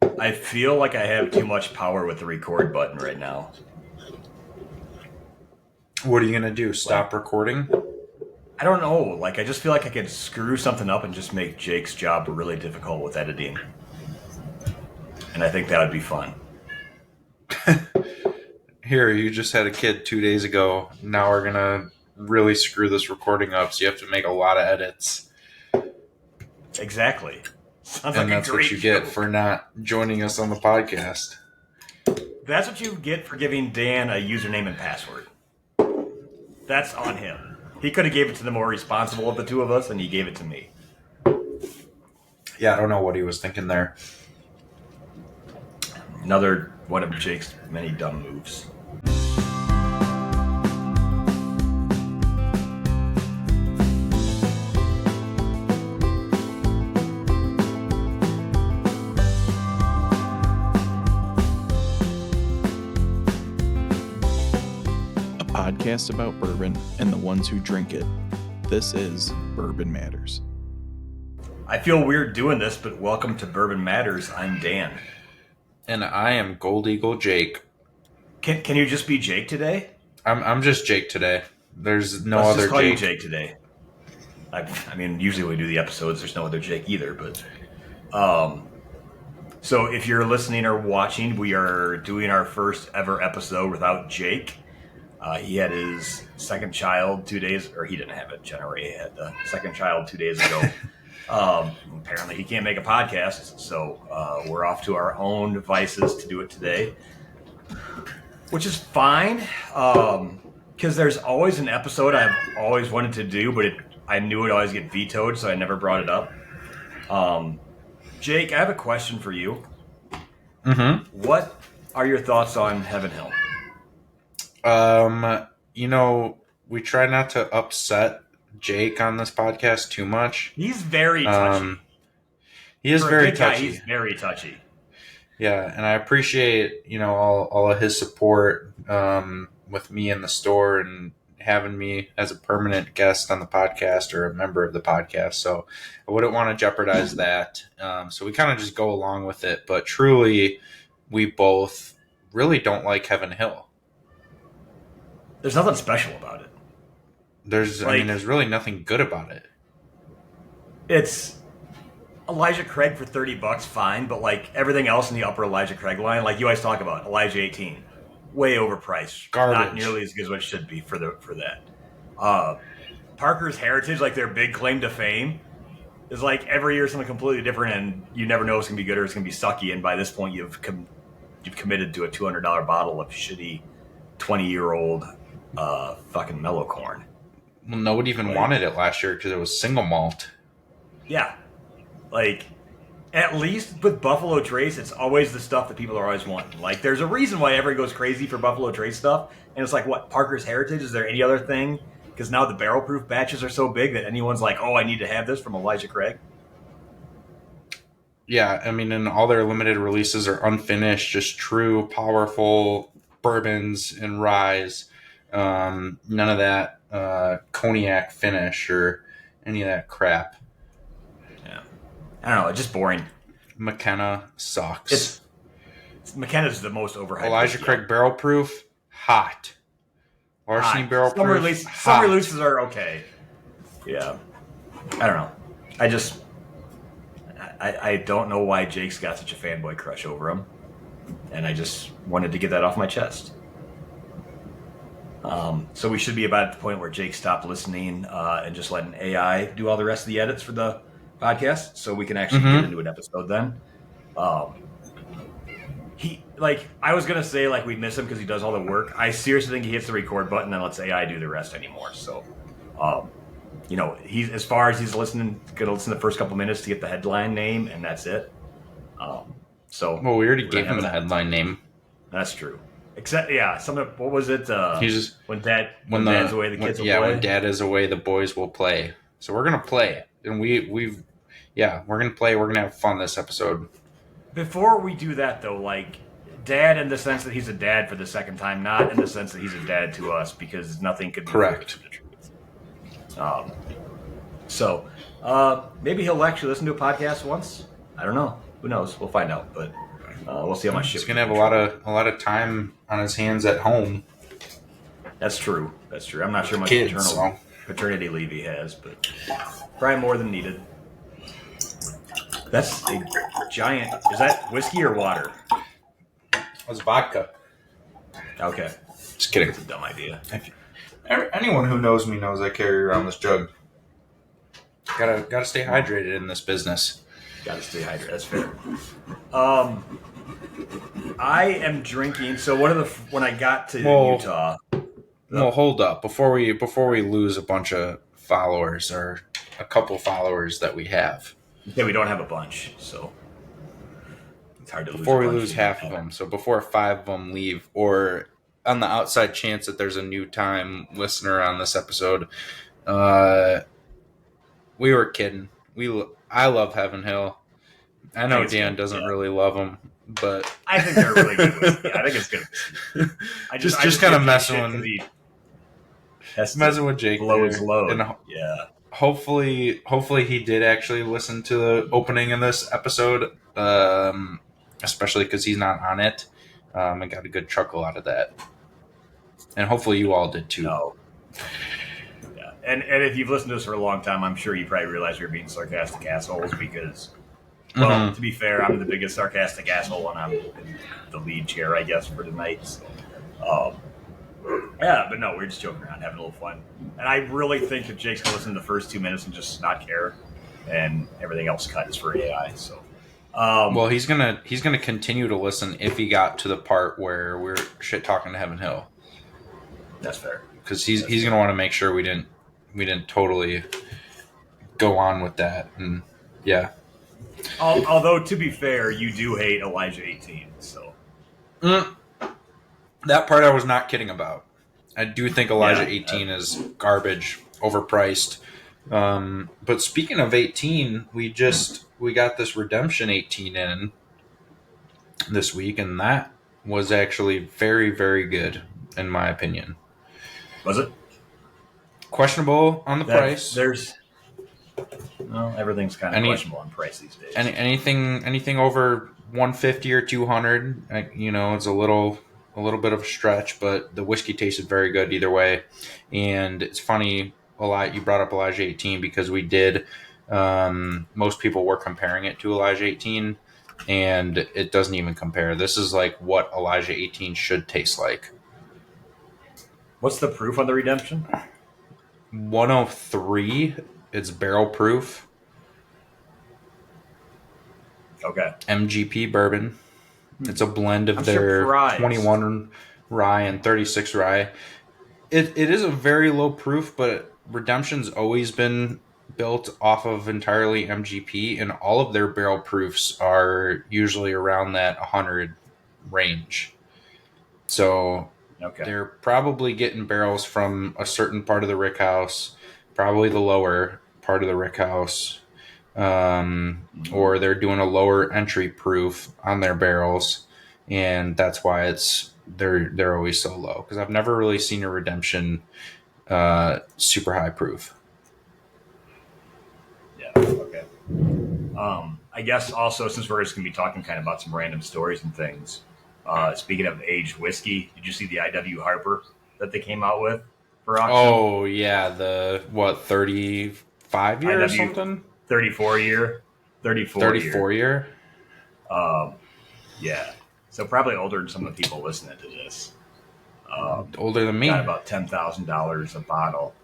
I feel like I have too much power with the record button right now. What are you going to do? Stop recording? I don't know. Like, I just feel like I could screw something up and just make Jake's job really difficult with editing. And I think that would be fun. Here, you just had a kid 2 days ago. Now we're going to really screw this recording up, so you have to make a lot of edits. Exactly. Sounds And like that's a great what you get joke. for not joining us on the podcast. That's what you get for giving Dan a username and password. That's on him. He could have gave it to the more responsible of the two of us, and he gave it to me. Yeah, I don't know what he was thinking there. Another one of Jake's many dumb moves. Podcast about bourbon and the ones who drink it. This is Bourbon Matters. I feel weird doing this, but welcome to Bourbon Matters. I'm Dan. And I am Gold Eagle Jake. Can you just be Jake today? I'm just Jake today. There's no Let's other just call Jake. you Jake today. I mean, usually we do the episodes. There's no other Jake either, but so if you're listening or watching, we are doing our first ever episode without Jake. He had his second child 2 days, or he didn't have it. Jenna Ray had the second child 2 days ago. Apparently he can't make a podcast, so we're off to our own devices to do it today, which is fine, because there's always an episode I've always wanted to do, but I knew it would always get vetoed, so I never brought it up. Jake, I have a question for you. Mm-hmm. What are your thoughts on Heaven Hill? We try not to upset Jake on this podcast too much. He's very touchy. He is For a very good guy, touchy. he's very touchy. Yeah, and I appreciate, all of his support with me in the store and having me as a permanent guest on the podcast or a member of the podcast. So I wouldn't want to jeopardize that. So we kind of just go along with it. But truly, we both really don't like Heaven Hill. There's nothing special about it. There's really nothing good about it. It's Elijah Craig for $30, fine, but like everything else in the upper Elijah Craig line, like you always talk about, Elijah 18, way overpriced, Garbage. not nearly as good as what it should be for that. Parker's Heritage, like their big claim to fame, is like every year something completely different, and you never know if it's gonna be good or it's gonna be sucky. And by this point, you've committed to a $200 bottle of shitty 20-year-old fucking mellow corn. Well, nobody even wanted it last year because it was single malt. Yeah. Like, at least with Buffalo Trace, it's always the stuff that people are always wanting. Like, there's a reason why everyone goes crazy for Buffalo Trace stuff. And it's like, what, Parker's Heritage? Is there any other thing? Because now the barrel proof batches are so big that anyone's like, oh, I need to have this from Elijah Craig. Yeah, I mean, and all their limited releases are unfinished, just true, powerful bourbons and ryes. None of that cognac finish or any of that crap. Yeah. I don't know, it's just boring. McKenna sucks. McKenna's the most overhyped. Elijah Craig barrel proof, hot. Larceny barrel proof, hot. Some releases are okay. Yeah. I don't know. I don't know why Jake's got such a fanboy crush over him. And I just wanted to get that off my chest. So we should be about at the point where Jake stopped listening and just letting AI do all the rest of the edits for the podcast, so we can actually get into an episode then. I was gonna say we miss him because he does all the work. I seriously think he hits the record button and lets AI do the rest anymore. So, he's as far as he's listening, gonna listen the first couple minutes to get the headline name, and that's it. Well, we already gave him the headline name. That's true. Except, what was it? When Dad's away, the kids will play. Yeah, when Dad is away, the boys will play. So we're gonna play, and we're gonna play. We're gonna have fun this episode. Before we do that, though, Dad in the sense that he's a dad for the second time, not in the sense that he's a dad to us, because nothing could be correct. So maybe he'll actually listen to a podcast once. I don't know. Who knows? We'll find out. But We'll see how much He's shit. gonna have a lot of time on his hands at home. That's true. I'm not sure how much Kids, paternity leave he has, but probably more than needed. That's a giant. Is that whiskey or water? It's vodka. Okay, Just kidding. that's a dumb idea. Anyone who knows me knows I carry around this jug. Gotta stay hydrated in this business. Gotta stay hydrated. That's fair. I am drinking. So when I got to Utah. Well, hold up before we lose a bunch of followers or a couple followers that we have. Yeah, we don't have a bunch, so it's hard to lose. Before we lose half of them, so before 5 of them leave, or on the outside chance that there's a new time listener on this episode, we were kidding. I love Heaven Hill. I know Dan doesn't really love them, but I think they're really good whiskey. I think it's good. I just kind of messing with Jake. Blow his load. And hopefully he did actually listen to the opening in this episode, especially because he's not on it. I got a good chuckle out of that, and hopefully you all did too. No. Yeah, and if you've listened to us for a long time, I'm sure you probably realize you're being sarcastic assholes because, well, to be fair, I'm the biggest sarcastic asshole, and I'm in the lead chair, I guess, for tonight. So, yeah, but no, we're just joking around, having a little fun. And I really think that Jake's going to listen to the first 2 minutes and just not care, and everything else cuts for AI. So, well, he's gonna continue to listen if he got to the part where we're shit talking to Heaven Hill. That's fair, because he's gonna want to make sure we didn't totally go on with that, and yeah. Although to be fair, you do hate Elijah 18, so. That part I was not kidding about. I do think Elijah 18 is garbage, overpriced. But speaking of 18, we got this Redemption 18 in this week, and that was actually very, very good, in my opinion. Was it? Questionable on the price. Well, everything's kind of questionable on price these days. Anything over 150 or 200, it's a little bit of a stretch, but the whiskey tasted very good either way. And it's funny, you brought up Elijah 18 because we did. Most people were comparing it to Elijah 18, and it doesn't even compare. This is like what Elijah 18 should taste like. What's the proof on the Redemption? 103. It's barrel proof. Okay. MGP bourbon. It's a blend of their 21 rye and 36 rye. It is a very low proof, but Redemption's always been built off of entirely MGP, and all of their barrel proofs are usually around that 100 range. So they're probably getting barrels from a certain part of the rickhouse, probably the lower part of the rickhouse, or they're doing a lower entry proof on their barrels, and that's why they're always so low. Because I've never really seen a Redemption super high proof. Yeah. Okay. I guess also, since we're just gonna be talking kind of about some random stories and things. Speaking of aged whiskey, did you see the IW Harper that they came out with for auction? Oh yeah, the 35 year or something? 34 year. 34 year. Yeah. So probably older than some of the people listening to this. Older than me. Got about $10,000 a bottle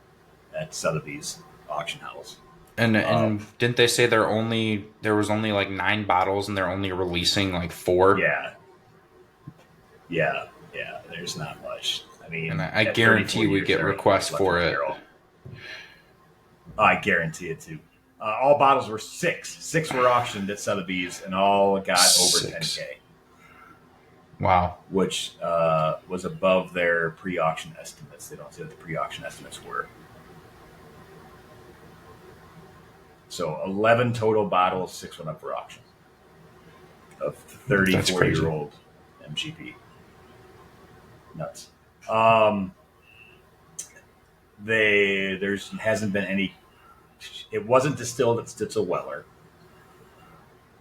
at Sotheby's auction house. And didn't they say there was only like 9 bottles and they're only releasing like 4? Yeah. There's not much. I mean, and I guarantee we get requests for it. I guarantee it too. All bottles were 6. 6 were auctioned at Sotheby's, and all got over 10K. Wow. Which was above their pre-auction estimates. They don't say what the pre-auction estimates were. So 11 total bottles, 6 went up for auction of 34-year-old MGP. Nuts. Hasn't been any. It wasn't distilled at Stitzel Weller.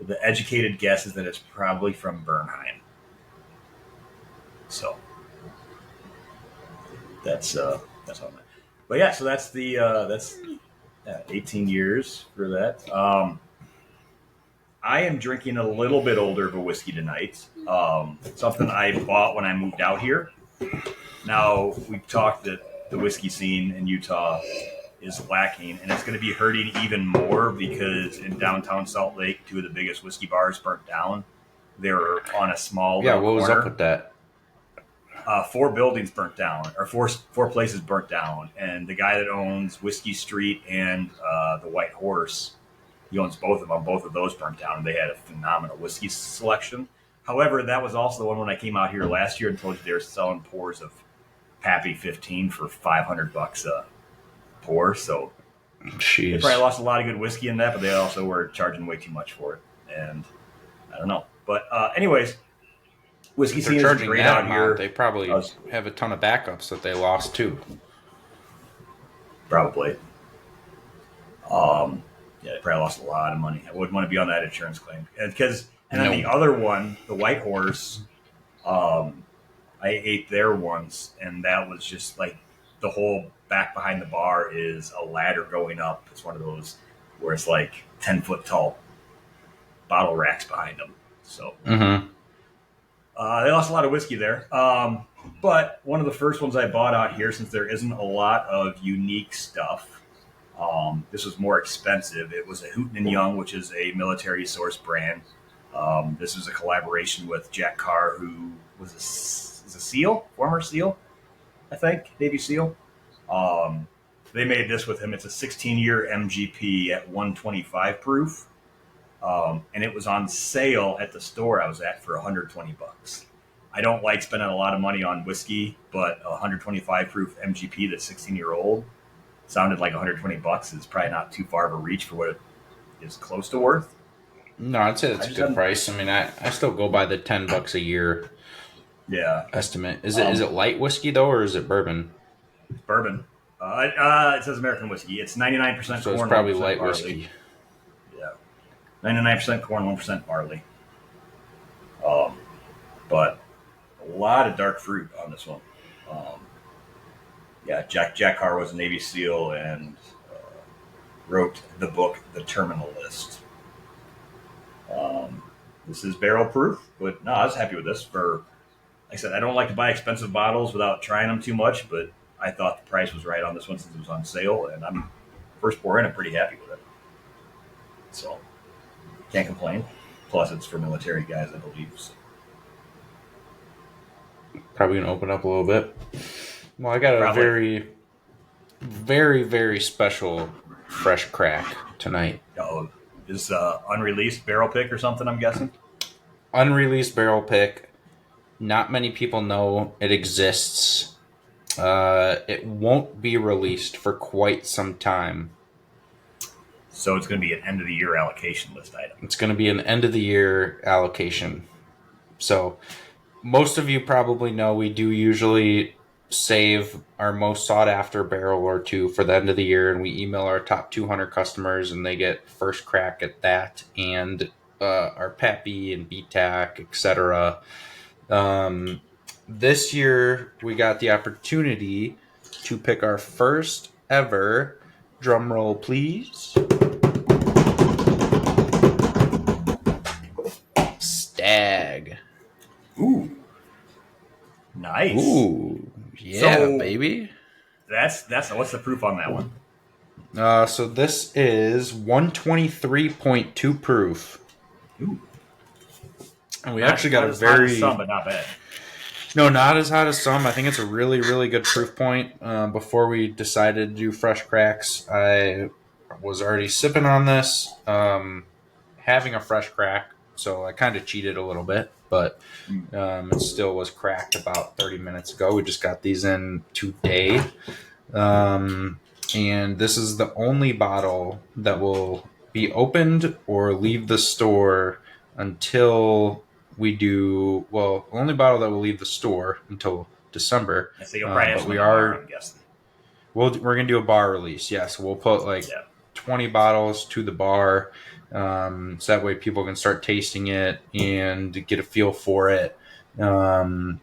The educated guess is that it's probably from Bernheim. So that's all. But yeah, so that's the that's 18 years for that. I am drinking a little bit older of a whiskey tonight. Something I bought when I moved out here. Now, we've talked that the whiskey scene in Utah is lacking, and it's going to be hurting even more because in downtown Salt Lake, 2 of the biggest whiskey bars burnt down. They were on a small Yeah, what was corner. up with that? 4 buildings burnt down, or four places burnt down, and the guy that owns Whiskey Street and the White Horse, he owns both of them. Both of those burnt down, and they had a phenomenal whiskey selection. However, that was also the one when I came out here last year and told you they were selling pours of Pappy 15 for $500 a pour. So Jeez. they probably lost a lot of good whiskey in that, but they also were charging way too much for it, and I don't know. But anyways. Whiskey They're scene is charging great that out amount. here. They probably have a ton of backups that they lost too. Probably. Yeah, they probably lost a lot of money. I wouldn't want to be on that insurance claim. And then the other one, the White Horse, I ate there once, and that was just like the whole back behind the bar is a ladder going up. It's one of those where it's like 10-foot tall bottle racks behind them. So. Mm-hmm. They lost a lot of whiskey there. But one of the first ones I bought out here, since there isn't a lot of unique stuff, this was more expensive. It was a Hooten & Young, which is a military source brand. This was a collaboration with Jack Carr, who was a SEAL, former SEAL, I think, Navy SEAL. They made this with him. It's a 16-year MGP at 125 proof. And it was on sale at the store I was at for $120. I don't like spending a lot of money on whiskey, but 125 proof MGP that's 16-year-old sounded like $120 is probably not too far of a reach for what it is close to worth. No, I'd say that's a good price. I mean, I still go by the $10 a year estimate. Is it light whiskey though, or is it bourbon? It's bourbon. It says American whiskey. It's 99% corn. So it's probably 1% light barley. whiskey. 99% corn, 1% barley. But a lot of dark fruit on this one. Jack Carr was a Navy SEAL and wrote the book, The Terminal List. This is barrel proof, but no, I was happy with this. Like I said, I don't like to buy expensive bottles without trying them too much, but I thought the price was right on this one since it was on sale, and I'm first pour in, I'm pretty happy with it. So. Can't complain. Plus, it's for military guys, I believe. So. Probably going to open up a little bit. Well, I got a very, very, very special fresh crack tonight. Oh, is unreleased barrel pick or something, I'm guessing? Unreleased barrel pick. Not many people know it exists. It won't be released for quite some time. So it's going to be an end-of-the-year allocation list item. It's going to be an end-of-the-year allocation. So most of you probably know we do usually save our most sought-after barrel or two for the end of the year, and we email our top 200 customers, and they get first crack at that, and our Pappy and BTAC, etc. This year, we got the opportunity to pick our first ever, drum roll please, Stag. Ooh. Nice. Ooh. Yeah, so, baby. That's what's the proof on that one? So this is 123.2 proof. Ooh. And we actually got a very... Some, but not bad. No, not as hot as some. I think it's a really, really good proof point. Before we decided to do fresh cracks, I was already sipping on this, having a fresh crack. So I kind of cheated a little bit, but it still was cracked about 30 minutes ago. We just got these in today. And this is the only bottle that will be opened or leave the store until we do, well, only bottle that will leave the store until December. So you'll probably but we are, I'm guessing. We're going to do a bar release. Yes, we'll put 20 bottles to the bar. So that way people can start tasting it and get a feel for it. Make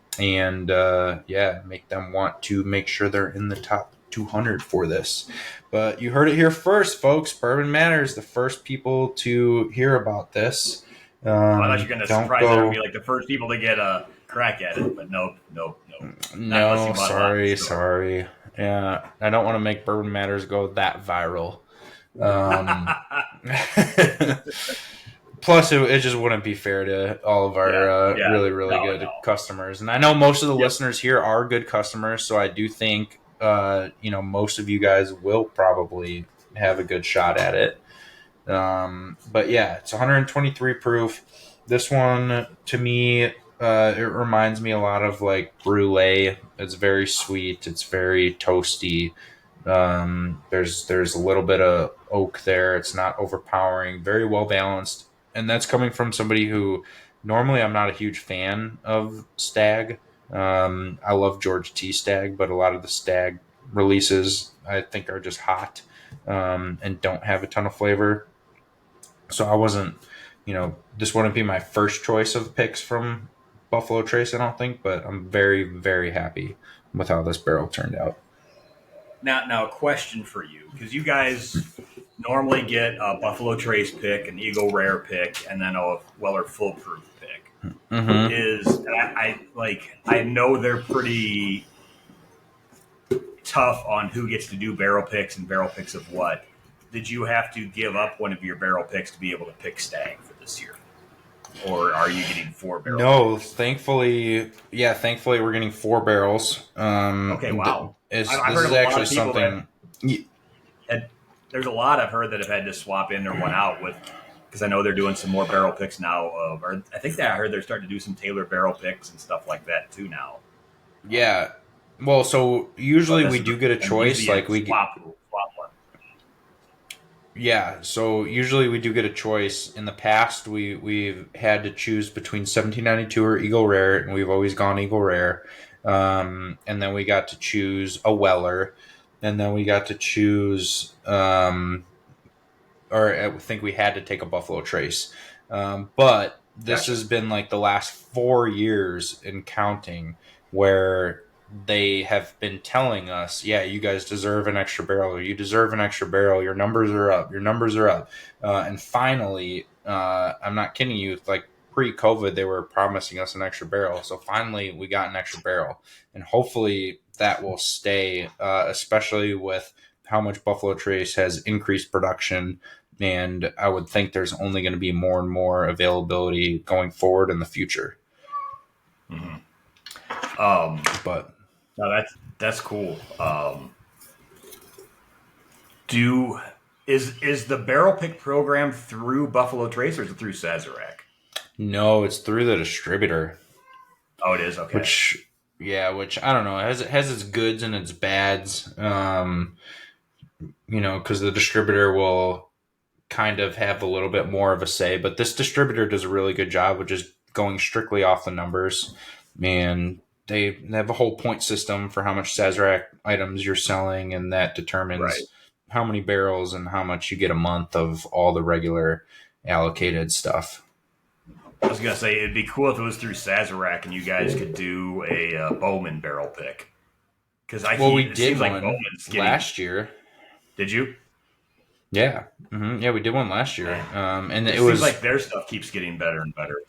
them want to make sure they're in the top 200 for this. But you heard it here first, folks. Bourbon Matters, the first people to hear about this. I thought you were going to Don't surprise everyone and go. be like the first people to get a crack at it, but nope, nope, nope. Not unless you No, bought a lot in the store. sorry. Yeah, I don't want to make Bourbon Matters go that viral. Um, Plus, it just wouldn't be fair to all of our really, really no, good no. customers. And I know most of the Yep. listeners here are good customers, so I do think most of you guys will probably have a good shot at it. But yeah, it's 123 proof. This one, to me, it reminds me a lot of like brulee. It's very sweet. It's very toasty. There's a little bit of oak there. It's not overpowering. Very well balanced, and that's coming from somebody who normally I'm not a huge fan of Stag. I love George T. Stag, but a lot of the Stag releases I think are just hot and don't have a ton of flavor. So I wasn't, this wouldn't be my first choice of picks from Buffalo Trace, I don't think, but I'm very, very happy with how this barrel turned out. Now, a question for you, because you guys normally get a Buffalo Trace pick, an Eagle Rare pick, and then a Weller Full Proof pick. I know they're pretty tough on who gets to do barrel picks and barrel picks of what. Did you have to give up one of your barrel picks to be able to pick Stag for this year? Or are you getting 4 barrels? No, thankfully we're getting 4 barrels. Okay, wow. This is actually something. There's a lot I've heard that have had to swap in or one out with, because I know they're doing some more barrel picks now. Or I think that I heard they're starting to do some tailored barrel picks and stuff like that too now. Yeah. Well, so usually we do get a choice, like we swap one. Yeah, so usually we do get a choice. In the past, we've had to choose between 1792 or Eagle Rare, and we've always gone Eagle Rare. And then we got to choose a Weller, and then we got to choose, or I think we had to take a Buffalo Trace. But this has been like the last 4 years in counting where they have been telling us, yeah, you guys deserve an extra barrel, or you deserve an extra barrel. Your numbers are up. And finally, I'm not kidding you, like pre-COVID, they were promising us an extra barrel. So finally we got an extra barrel, and hopefully that will stay, especially with how much Buffalo Trace has increased production. And I would think there's only going to be more and more availability going forward in the future. Mm-hmm. But no, that's cool. Is the barrel pick program through Buffalo Trace or is it through Sazerac? No, it's through the distributor. Oh, it is? Okay. Which I don't know. It has its goods and its bads. Because the distributor will kind of have a little bit more of a say, but this distributor does a really good job of just going strictly off the numbers. And they have a whole point system for how much Sazerac items you're selling, and that determines how many barrels and how much you get a month of all the regular allocated stuff. I was going to say, it'd be cool if it was through Sazerac and you guys could do a Bowman barrel pick. We did one last year. Did you? Yeah. Mm-hmm. Yeah, we did one last year. And it seems like their stuff keeps getting better and better.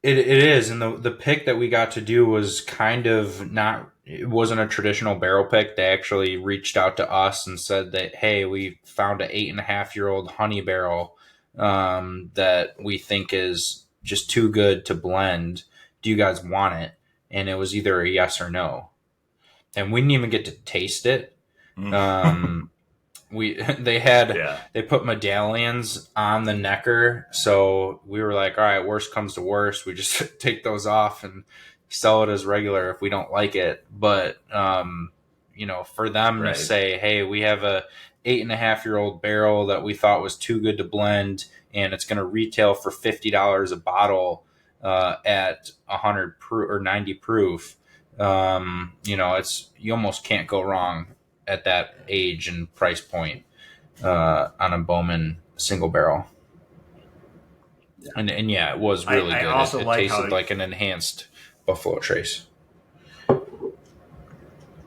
It is, and the pick that we got to do was kind of not. It wasn't a traditional barrel pick. They actually reached out to us and said that, hey, we found an 8.5-year-old honey barrel that we think is just too good to blend. Do you guys want it? And it was either a yes or no. And we didn't even get to taste it. They put medallions on the necker, so we were like, all right, worst comes to worst, we just take those off and sell it as regular if we don't like it. But for them to say, hey, we have a 8.5-year-old barrel that we thought was too good to blend, and it's going to retail for $50 a bottle at 100 proof or 90 proof. It's, you almost can't go wrong at that age and price point on a Bowman single barrel. And yeah, it was really I good. also It like how tasted like an enhanced Buffalo Trace.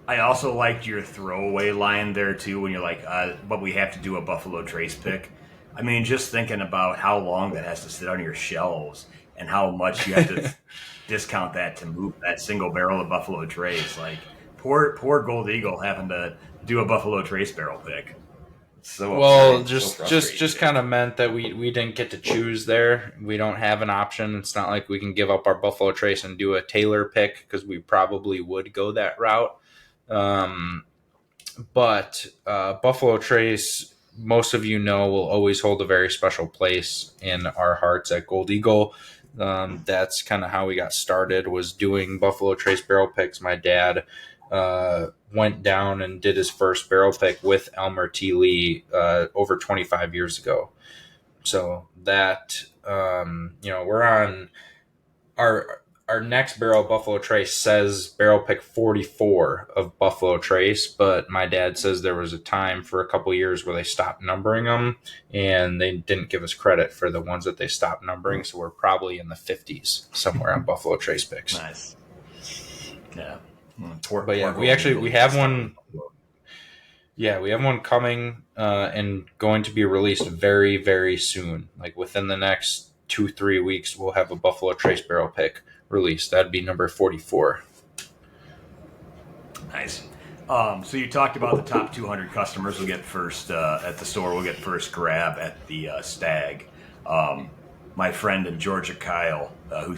I also liked your throwaway line there too when you're like, but we have to do a Buffalo Trace pick. I mean, just thinking about how long that has to sit on your shelves and how much you have to discount that to move that single barrel of Buffalo Trace. Like poor Gold Eagle having to do a Buffalo Trace barrel pick. It's so Well, upsetting, so just frustrating. kind of meant that we didn't get to choose there. We don't have an option. It's not like we can give up our Buffalo Trace and do a Taylor pick because we probably would go that route. Um, but Buffalo Trace, most of you know, will always hold a very special place in our hearts at Gold Eagle. That's kind of how we got started, was doing Buffalo Trace barrel picks. My dad went down and did his first barrel pick with Elmer T. Lee over 25 years ago. So that, we're on our next barrel Buffalo Trace says barrel pick 44 of Buffalo Trace, but my dad says there was a time for a couple years where they stopped numbering them and they didn't give us credit for the ones that they stopped numbering. So we're probably in the 50s somewhere on Buffalo Trace picks. Nice. Yeah. But yeah, we have one. Yeah, we have one coming and going to be released very, very soon. Like within the next 2-3 weeks, we'll have a Buffalo Trace barrel pick released. That'd be number 44. Nice. So you talked about the top 200 customers will get first at the store. Will get first grab at the Stag. My friend in Georgia, Kyle, who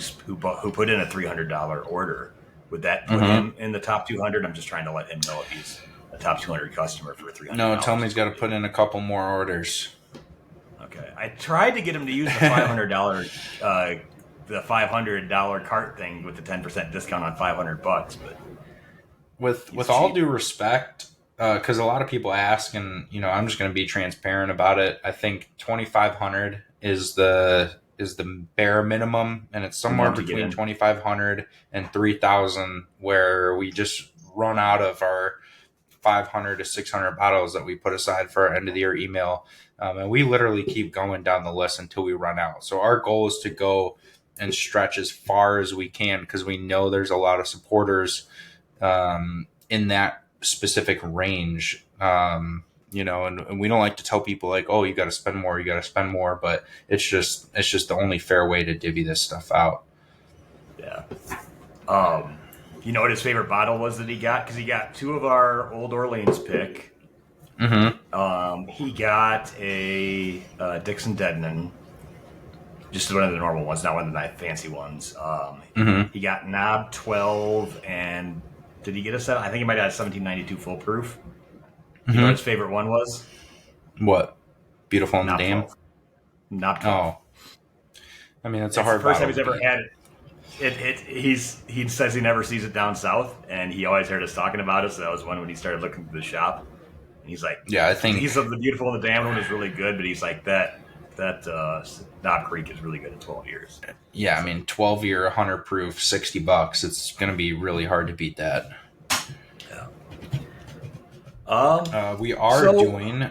put in a $300 order. Would that put him in the top 200? I'm just trying to let him know if he's a top 200 customer for $300. No, tell me he's got to put in a couple more orders. Okay, I tried to get him to use the $500 cart thing with the 10% discount on $500, but with all due respect, because a lot of people ask, and I'm just going to be transparent about it. I think 2,500 is the bare minimum, and it's somewhere between 2,500 and 3,000 where we just run out of our 500 to 600 bottles that we put aside for our end of the year email, and we literally keep going down the list until we run out. So our goal is to go and stretch as far as we can because we know there's a lot of supporters in that specific range. And we don't like to tell people like, oh, you got to spend more, but it's just the only fair way to divvy this stuff out. Yeah. You know what his favorite bottle was that he got? Because he got 2 of our Old Orleans pick. Mm-hmm. He got a Dixon Deadman, just one of the normal ones, not one of the fancy ones. He got Knob 12, and did he get a 7? I think he might have a 1792 full proof. You know what his favorite one was? What? Beautiful in the Dam? Knob 12. Oh. I mean, it's a hard the first time bottle he's ever had it. He says he never sees it down south, and he always heard us talking about it. So that was one when he started looking through the shop. And he's like, "Yeah, I think he's the Beautiful in the Dam one is really good." But he's like that Knob Creek is really good at 12 years. Yeah, I mean, 12-year, 100 proof, $60. It's going to be really hard to beat that. Yeah. We are doing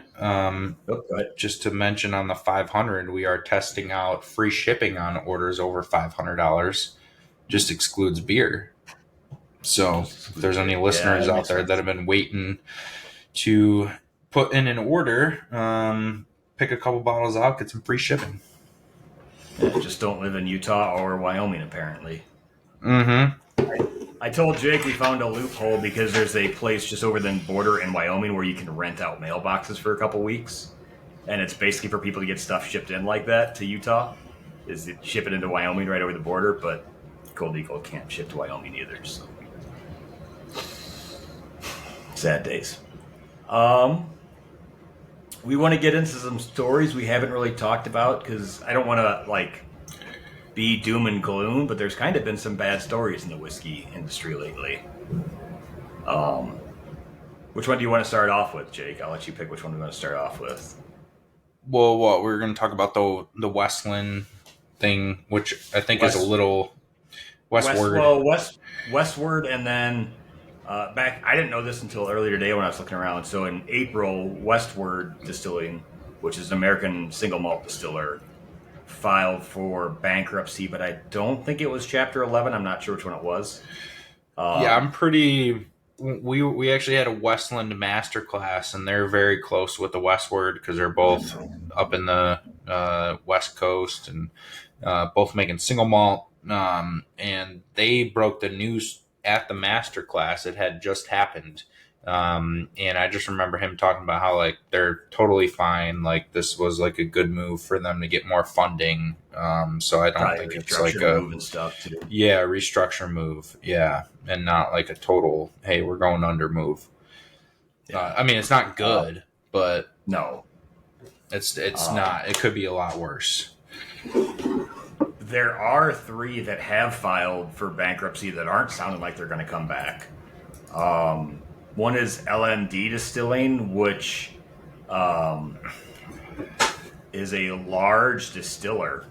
just to mention on the 500, we are testing out free shipping on orders over $500. Just excludes beer. So if there's any listeners out there that have been waiting to put in an order, pick a couple bottles out, get some free shipping. Yeah, just don't live in Utah or Wyoming, apparently. Mm-hmm. I told Jake we found a loophole because there's a place just over the border in Wyoming where you can rent out mailboxes for a couple weeks. And it's basically for people to get stuff shipped in like that to Utah. Is it ship it into Wyoming right over the border, but Gold Eagle can't ship to Wyoming either. So sad days. We want to get into some stories we haven't really talked about because I don't want to be doom and gloom, but there's kind of been some bad stories in the whiskey industry lately. Which one do you want to start off with, Jake? I'll let you pick which one we want to start off with. Well, we're going to talk about the Westland thing, which I think is a little westward. Westward, and then back. I didn't know this until earlier today when I was looking around. So in April, Westward Distilling, which is an American single malt distiller, filed for bankruptcy, but I don't think it was Chapter 11. I'm not sure which one it was. Yeah, I'm pretty. We actually had a Westland masterclass, and they're very close with the Westward because they're both up in the West Coast and both making single malt. And they broke the news at the masterclass. It had just happened. And I just remember him talking about how like they're totally fine. Like this was like a good move for them to get more funding. So I don't probably think it's like restructure a move and stuff too. yeah restructure move. Yeah, and not like a total hey we're going under move. Yeah. I mean it's not good, but No. it's not. It could be a lot worse. There are 3 that have filed for bankruptcy that aren't sounding like they're going to come back. One is LMD Distilling, which is a large distiller.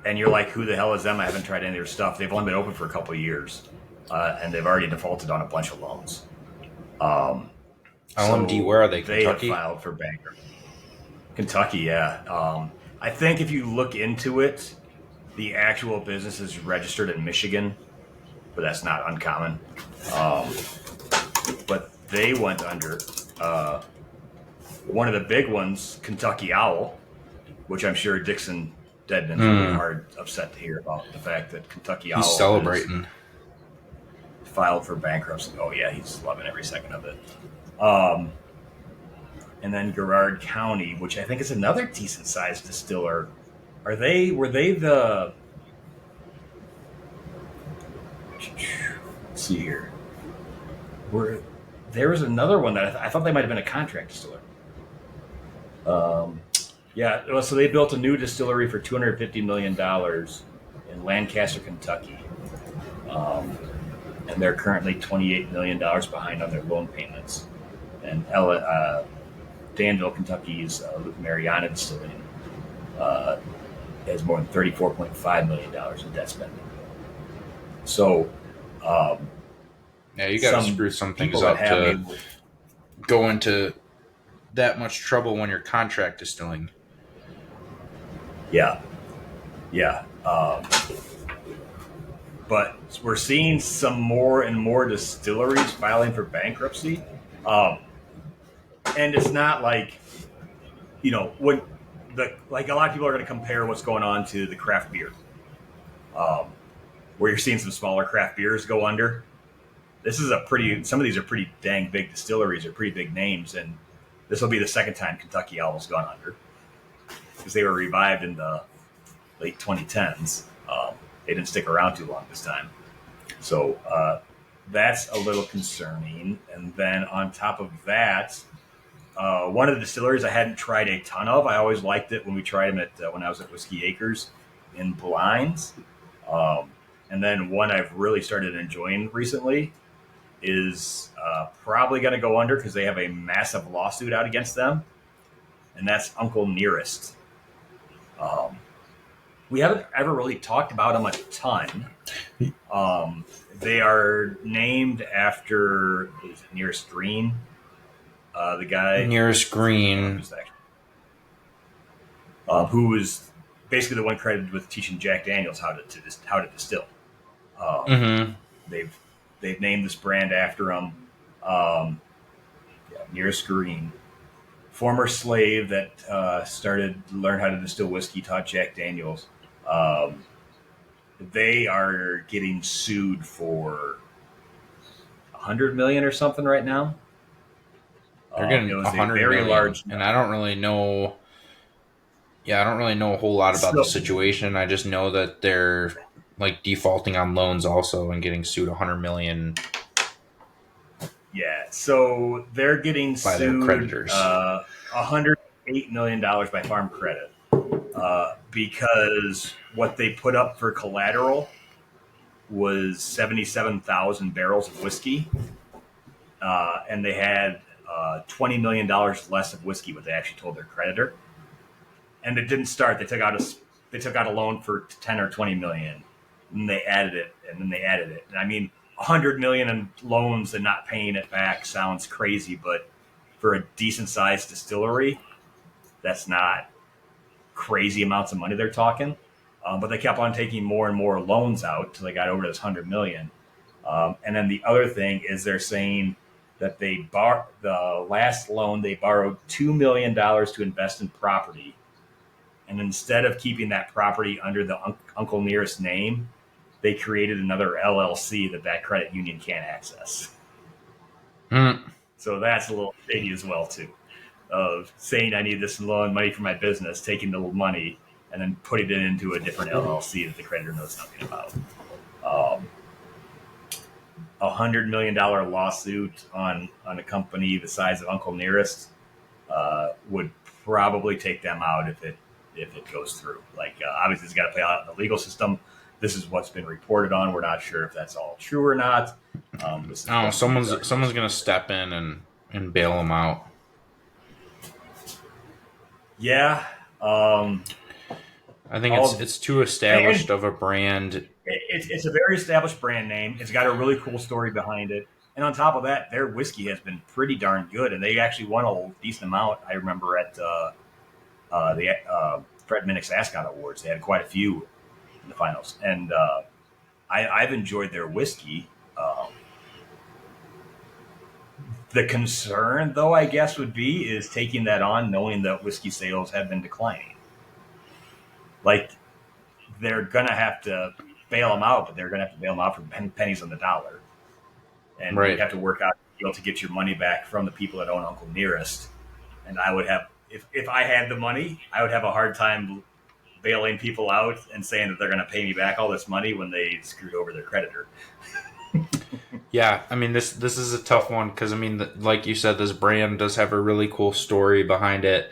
And you're like, who the hell is them? I haven't tried any of their stuff. They've only been open for a couple of years, and they've already defaulted on a bunch of loans. LMD, where are they? They have Kentucky? filed for bankruptcy. Kentucky, yeah. I think if you look into it, the actual business is registered in Michigan, but that's not uncommon. But they went under. One of the big ones, Kentucky Owl, which I'm sure Dixon Deadman's really hard upset to hear about the fact that Kentucky Owl He's celebrating. filed for bankruptcy. Oh yeah, he's loving every second of it. And then Girard County, which I think is another decent sized distiller. Were they the let's see here. There was another one that I thought they might have been a contract distiller. Yeah, so they built a new distillery for $250 million in Lancaster, Kentucky. And they're currently $28 million behind on their loan payments. And Danville, Kentucky's Mariana Distilling has more than $34.5 million in debt spending. So, yeah, you got to screw some things up to go into that much trouble when you're contract distilling. Yeah. But we're seeing some more and more distilleries filing for bankruptcy. And it's not like, when like a lot of people are going to compare what's going on to the craft beer, where you're seeing some smaller craft beers go under. This is some of these are pretty dang big distilleries or pretty big names. And this will be the second time Kentucky Owl's gone under because they were revived in the late 2010s. They didn't stick around too long this time. So that's a little concerning. And then on top of that, one of the distilleries I hadn't tried a ton of. I always liked it when we tried them when I was at Whiskey Acres in Blinds. And then one I've really started enjoying recently is probably going to go under because they have a massive lawsuit out against them. And that's Uncle Nearest. We haven't ever really talked about them a ton. They are named after Nearest Green, the guy Nearest Green, who was basically the one credited with teaching Jack Daniels how to distill. They've named this brand after him. Nearest Green, former slave that started to learn how to distill whiskey, taught Jack Daniels. They are getting sued for $100 million or something right now. They're getting $100 million, large, and I don't really know. Yeah, I don't really know a whole lot about the situation. I just know that they're like defaulting on loans also and getting sued $100 million. Yeah, so they're getting by sued their creditors. $108 million by Farm Credit because what they put up for collateral was 77,000 barrels of whiskey, and they had $20 million less of whiskey what they actually told their creditor. And it didn't start. They took out a loan for 10 or 20 million, and they added it, and then they added it. And I mean, 100 million in loans and not paying it back sounds crazy, but for a decent sized distillery, that's not crazy amounts of money they're talking. But they kept on taking more and more loans out till they got over this 100 million. And then the other thing is they're saying that the last loan they borrowed $2 million to invest in property, and instead of keeping that property under the Uncle Nearest name, they created another LLC that credit union can't access. So that's a little shady as well too. Of saying I need this loan money for my business, taking the money and then putting it into a different LLC that the creditor knows nothing about. $100 million lawsuit on a company the size of Uncle Nearest would probably take them out if it goes through. Like obviously, it's got to play out in the legal system. This is what's been reported on. We're not sure if that's all true or not. Someone's going to step in and bail them out. Yeah. I think it's too established of a brand. It's a very established brand name. It's got a really cool story behind it. And on top of that, their whiskey has been pretty darn good. And they actually won a decent amount. I remember at the Fred Minnick's Ascot Awards. They had quite a few in the finals. And I've enjoyed their whiskey. The concern, though, I guess, would be is taking that on knowing that whiskey sales have been declining. Like, they're going to have to bail them out, but they're going to have to bail them out for pennies on the dollar. And you have to work out a deal to get your money back from the people that own Uncle Nearest. And I would have, if I had the money, I would have a hard time bailing people out and saying that they're going to pay me back all this money when they screwed over their creditor. Yeah, I mean, this is a tough one because, I mean, like you said, this brand does have a really cool story behind it.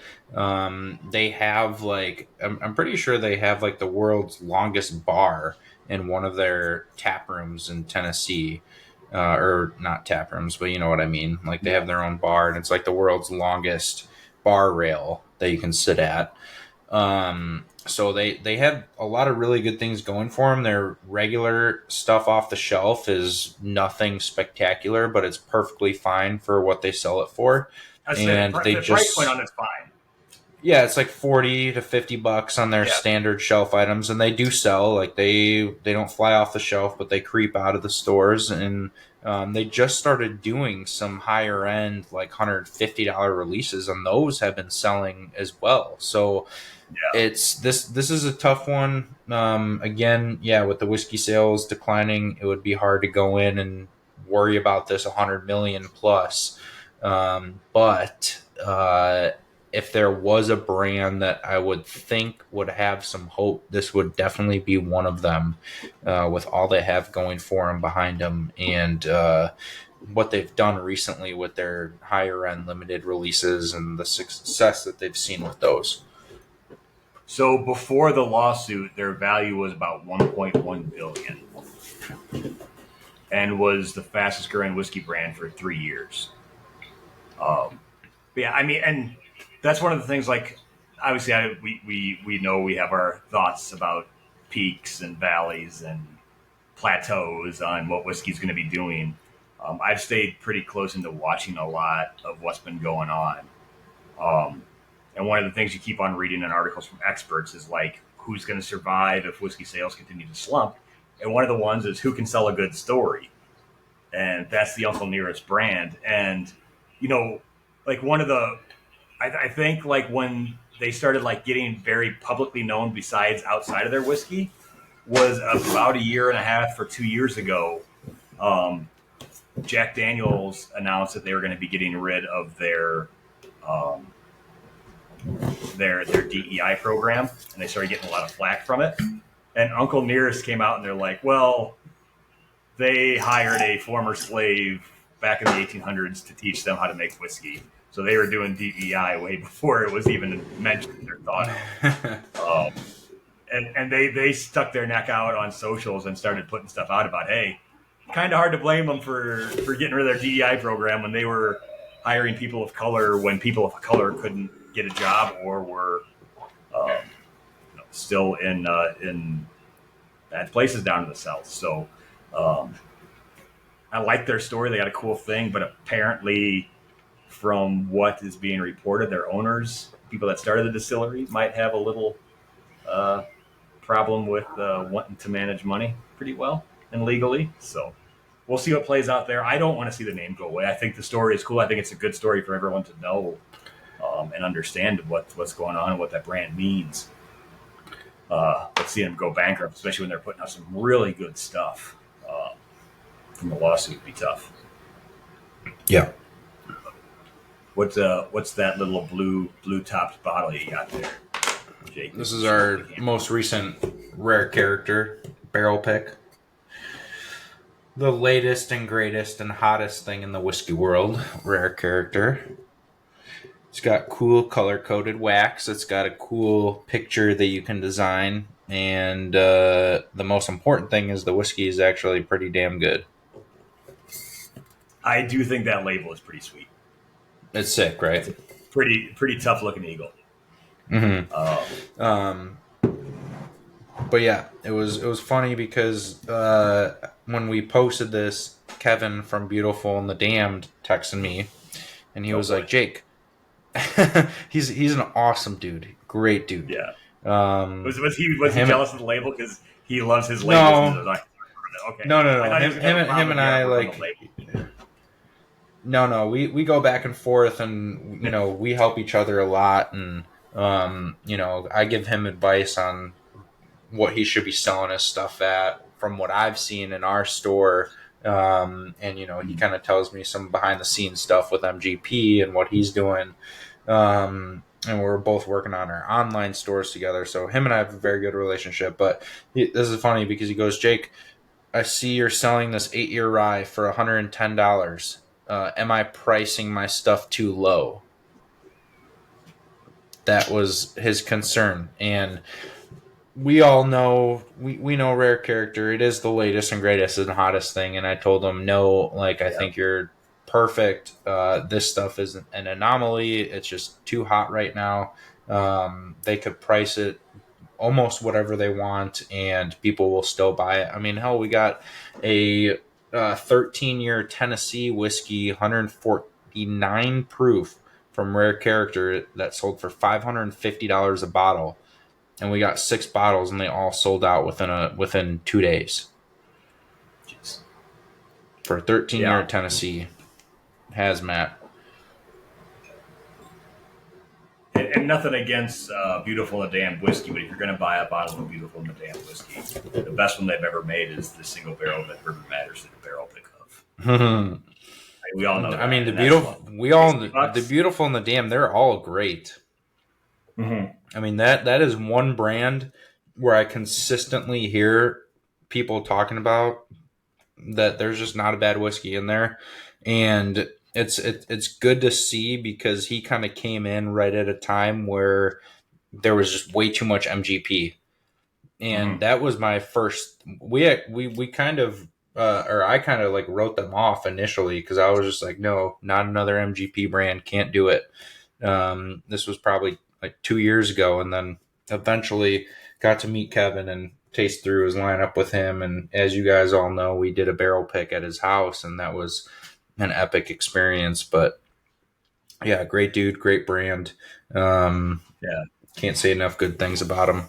They have, like, I'm pretty sure they have, like, the world's longest bar in one of their tap rooms in Tennessee. Or not tap rooms, but you know what I mean. Like, they have their own bar, and it's, like, the world's longest bar rail that you can sit at. So they have a lot of really good things going for them. Their regular stuff off the shelf is nothing spectacular, but it's perfectly fine for what they sell it for. And the price point on it's fine. Yeah, it's like $40 to $50 on their standard shelf items, and they do sell. Like they don't fly off the shelf, but they creep out of the stores. And they just started doing some higher end, like $150 releases, and those have been selling as well. So. Yeah. It's this is a tough one. Again, with the whiskey sales declining, it would be hard to go in and worry about this 100 million plus. But if there was a brand that I would think would have some hope, this would definitely be one of them. With all they have going for them behind them, and what they've done recently with their higher end limited releases and the success that they've seen with those. So before the lawsuit, their value was about $1.1 billion, and was the fastest growing whiskey brand for 3 years. I mean, and that's one of the things. Like, obviously, we know we have our thoughts about peaks and valleys and plateaus on what whiskey's going to be doing. I've stayed pretty close into watching a lot of what's been going on. And one of the things you keep on reading in articles from experts is like, who's going to survive if whiskey sales continue to slump? And one of the ones is who can sell a good story. And that's the Uncle Nearest brand. And, you know, like I think like when they started like getting very publicly known besides outside of their whiskey was about a year and a half or 2 years ago. Jack Daniels announced that they were going to be getting rid of their DEI program, and they started getting a lot of flack from it. And Uncle Nearest came out and they're like, well, they hired a former slave back in the 1800s to teach them how to make whiskey. So they were doing DEI way before it was even mentioned or thought of. And they stuck their neck out on socials and started putting stuff out about, hey, kind of hard to blame them for getting rid of their DEI program when they were hiring people of color when people of color couldn't get a job or were still in bad places down in the South. So I like their story. They got a cool thing, but apparently from what is being reported, their owners people that started the distillery might have a little problem with wanting to manage money pretty well and legally. So we'll see what plays out there. I don't want to see the name go away. I think the story is cool. I think it's a good story for everyone to know and understand what's going on and what that brand means. But seeing them go bankrupt, especially when they're putting out some really good stuff from the lawsuit, would be tough. Yeah. What's that little blue topped bottle you got there, Jake? This is our most recent rare character barrel pick. The latest and greatest and hottest thing in the whiskey world, rare character. It's got cool color-coded wax. It's got a cool picture that you can design. And the most important thing is the whiskey is actually pretty damn good. I do think that label is pretty sweet. It's sick, right? Pretty tough looking eagle. Mm-hmm. But yeah, it was funny because when we posted this, Kevin from Beautiful and the Damned texted me, and he was like, "Jake, he's an awesome dude, great dude." Yeah. Was he jealous of the label because he loves his labels? No. Okay. No. Him and I like. No. We go back and forth, and we help each other a lot, and I give him advice on what he should be selling his stuff at from what I've seen in our store. And he kind of tells me some behind the scenes stuff with MGP and what he's doing. And we're both working on our online stores together. So him and I have a very good relationship, but this is funny because he goes, "Jake, I see you're selling this 8-year rye for $110. Am I pricing my stuff too low?" That was his concern. And we all know, we know rare character. It is the latest and greatest and hottest thing. And I told him, no, I think you're perfect. This stuff is an anomaly. It's just too hot right now. They could price it almost whatever they want and people will still buy it. I mean, hell, we got a 13-year Tennessee whiskey, 149 proof from Rare Character that sold for $550 a bottle. And we got 6 bottles, and they all sold out within 2 days. Jeez. For a 13-year Tennessee hazmat. And nothing against Beautiful and the Damned whiskey, but if you're going to buy a bottle of Beautiful and the Damned whiskey, the best one they've ever made is the single barrel that Bourbon Matters did a barrel pick of. We all know that. I mean, the Beautiful and the Damned, they're all great. Mm-hmm. I mean, that is one brand where I consistently hear people talking about that there's just not a bad whiskey in there. And it's good to see because he kind of came in right at a time where there was just way too much MGP. And that was my first, we kind of, or I kind of wrote them off initially because I was just like, no, not another MGP brand, can't do it. This was probably 2 years ago, and then eventually got to meet Kevin and taste through his lineup with him. And as you guys all know, we did a barrel pick at his house, and that was an epic experience. But yeah, great dude, great brand. Can't say enough good things about him.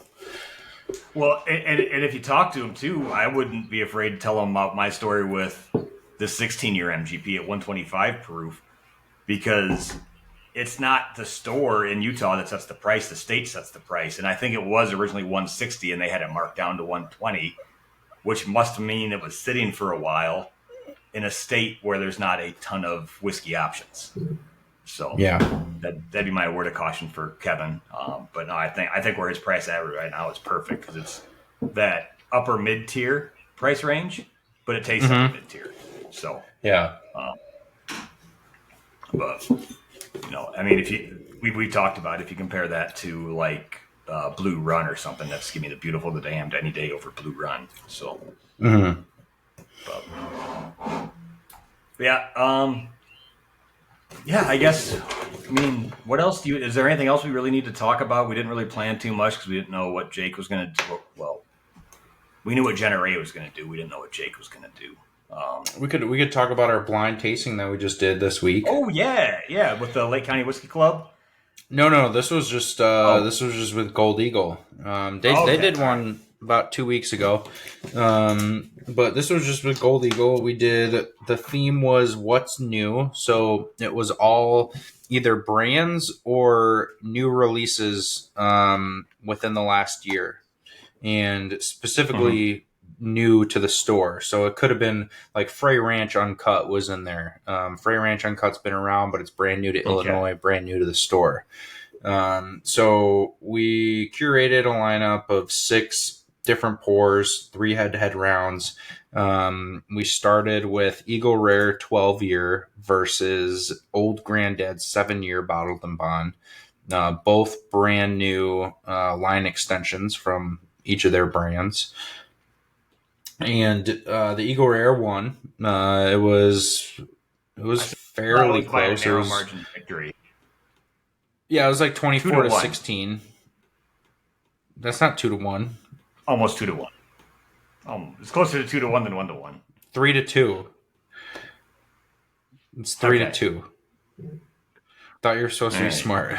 Well, and if you talk to him too, I wouldn't be afraid to tell him about my story with the 16-year MGP at 125 proof, because it's not the store in Utah that sets the price. The state sets the price. And I think it was originally 160 and they had it marked down to 120, which must mean it was sitting for a while in a state where there's not a ton of whiskey options. So yeah, that'd be my word of caution for Kevin. But no, I think where his price at right now is perfect because it's that upper mid tier price range, but it tastes like mid tier. So yeah. But I mean, if we talked about if you compare that to Blue Run or something, that's give me the Beautiful, the Damned any day over Blue Run. So, but I guess. I mean, what else is there anything else we really need to talk about? We didn't really plan too much because we didn't know what Jake was going to do. Well, we knew what Jenna was going to do. We didn't know what Jake was going to do. We could talk about our blind tasting that we just did this week. Oh yeah, with the Lake County Whiskey Club. No. This was just Oh, with Gold Eagle. They okay, did all right. one about 2 weeks ago, but this was just with Gold Eagle. We did the theme was what's new, so it was all either brands or new releases within the last year, and Mm-hmm. specifically new to the store. So it could have been like Frey Ranch Uncut was in there. Frey Ranch Uncut's been around, but it's brand new to Okay. Illinois, brand new to the store. So we curated a lineup of 6 different pours, 3 head-to-head rounds. We started with Eagle Rare 12-year versus Old Granddad 7-year bottled and bond. Both brand new line extensions from each of their brands. And the Eagle Rare won. It was I thought it fairly was by a close. It narrow was margin victory. Yeah, it was like Two 24 to to one, 16. That's not 2-1. almost 2 to 1. It's closer to 2 to 1 than 1 to 1. 3-2. It's three to Okay. two. Thought you were supposed All to be right. smart.